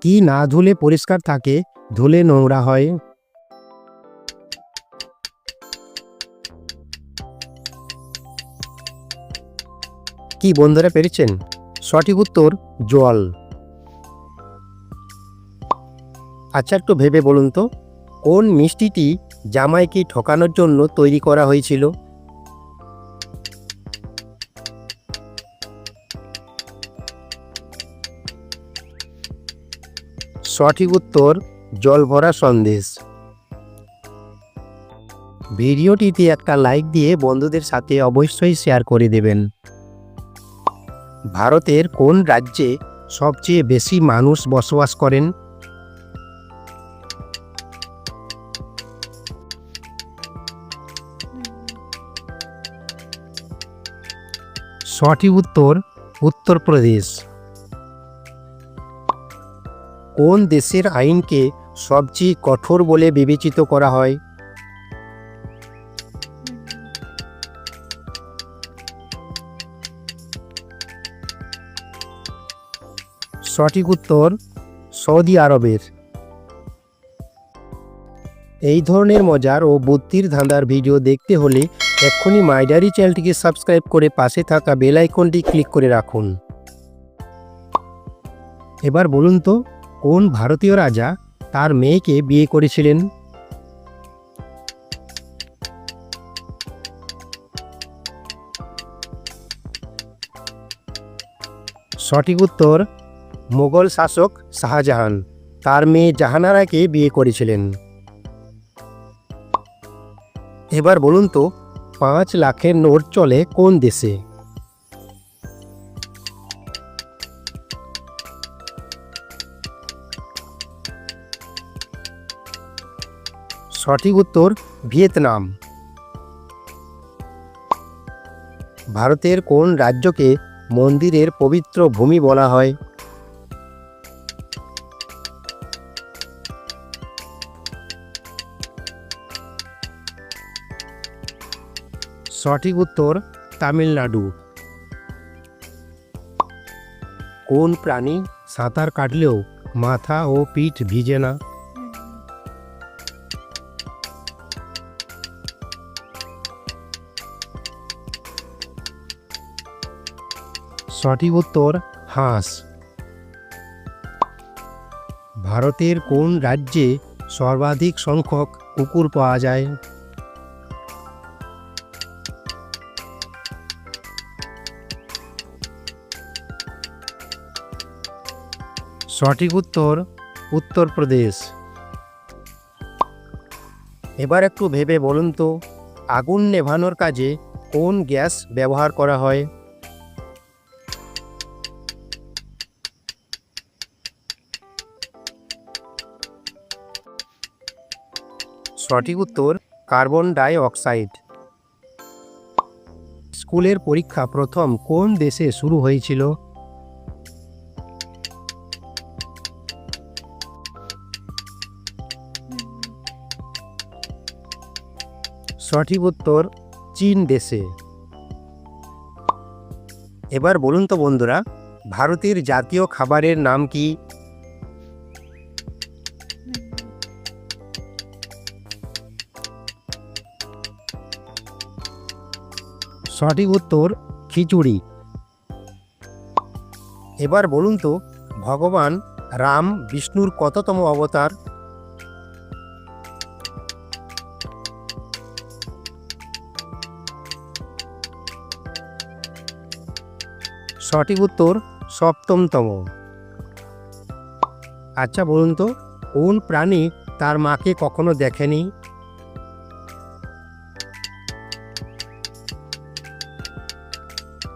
কি না ধুলে পরিষ্কার থাকে, ধুলে নোংরা হয়? কি বন্ধুরা পেরেছেন? সঠিক উত্তর জল। আচ্ছা, একটু ভেবে বলুন তো, কোন মিষ্টিটি জামাইকে ঠকানোর জন্য তৈরি করা হয়েছিল? সঠিক উত্তর জল ভরা সন্দেশ। ভিডিওটিতে একটা লাইক দিয়ে বন্ধুদের সাথে অবশ্যই শেয়ার করে দেবেন। ভারতের কোন রাজ্যে সবচেয়ে বেশি মানুষ বসবাস করেন? সঠিক উত্তর উত্তরপ্রদেশ। কোন দেশের আইনকে সবচেয়ে কঠোর বলে বিবেচিত করা হয়? সঠিক উত্তর সৌদি আরবের। এই ধরনের মজার ও বুদ্ধির ধাঁধার ভিডিও দেখতে হলে এক্ষুনি মাই ডায়েরি চ্যানেলটিকে সাবস্ক্রাইব করে পাশে থাকা বেল আইকনটি ক্লিক করে রাখুন। এবার বলুন তো, কোন ভারতীয় রাজা তার মেয়েকে বিয়ে করেছিলেন? সঠিক উত্তর মোগল শাসক শাহজাহান তার মেয়ে জাহানারাকে বিয়ে করেছিলেন। এবার বলুন তো, 5 লাখের নোট চলে কোন দেশে? সঠিক উত্তর ভিয়েতনাম। ভারতের কোন রাজ্যকে মন্দিরের পবিত্র ভূমি বলা হয়? সঠিক উত্তর তামিলনাড়ু। কোন প্রাণী সাঁতার কাটলেও মাথা ও পিঠ ভিজে না? সঠিক উত্তর হাঁস। ভারতের কোন রাজ্যে সর্বাধিক সংখ্যক কুকুর পাওয়া যায়? সঠিক উত্তর উত্তরপ্রদেশ। এবার একটু ভেবে বলুন তো, আগুন নেভানোর কাজে কোন গ্যাস ব্যবহার করা হয়? সঠিক উত্তর কার্বন ডাই অক্সাইড। স্কুলের পরীক্ষা প্রথম কোন দেশে শুরু হয়েছিল? সঠিক উত্তর চীন দেশে। এবার বলুন তো বন্ধুরা, ভারতের জাতীয় খাবারের নাম কি? সঠিক উত্তর খিচুড়ি। এবার বলুন তো, ভগবান রাম বিষ্ণুর কততম অবতার? সঠিক উত্তর সপ্তমতম। আচ্ছা বলুন তো, কোন প্রাণী তার মাকে কখনো দেখেনি?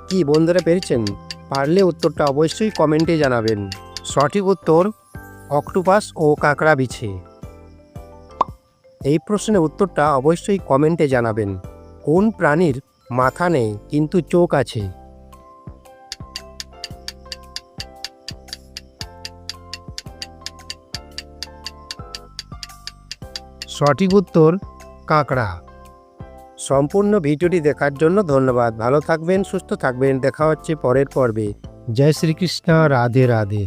কি বন্ধুরা পেরেছেন? পারলে উত্তরটা অবশ্যই কমেন্টে জানাবেন। সঠিক উত্তর অক্টোপাস ও কাঁকড়া বিছে। এই প্রশ্নের উত্তরটা অবশ্যই কমেন্টে জানাবেন। কোন প্রাণীর মাথা নেই কিন্তু চোখ আছে? সঠিক উত্তর কাঁকড়া। সম্পূর্ণ ভিডিওটি দেখার জন্য ধন্যবাদ। ভালো থাকবেন, সুস্থ থাকবেন। দেখা হচ্ছে পরের পর্বে। জয় শ্রীকৃষ্ণ। রাধে রাধে।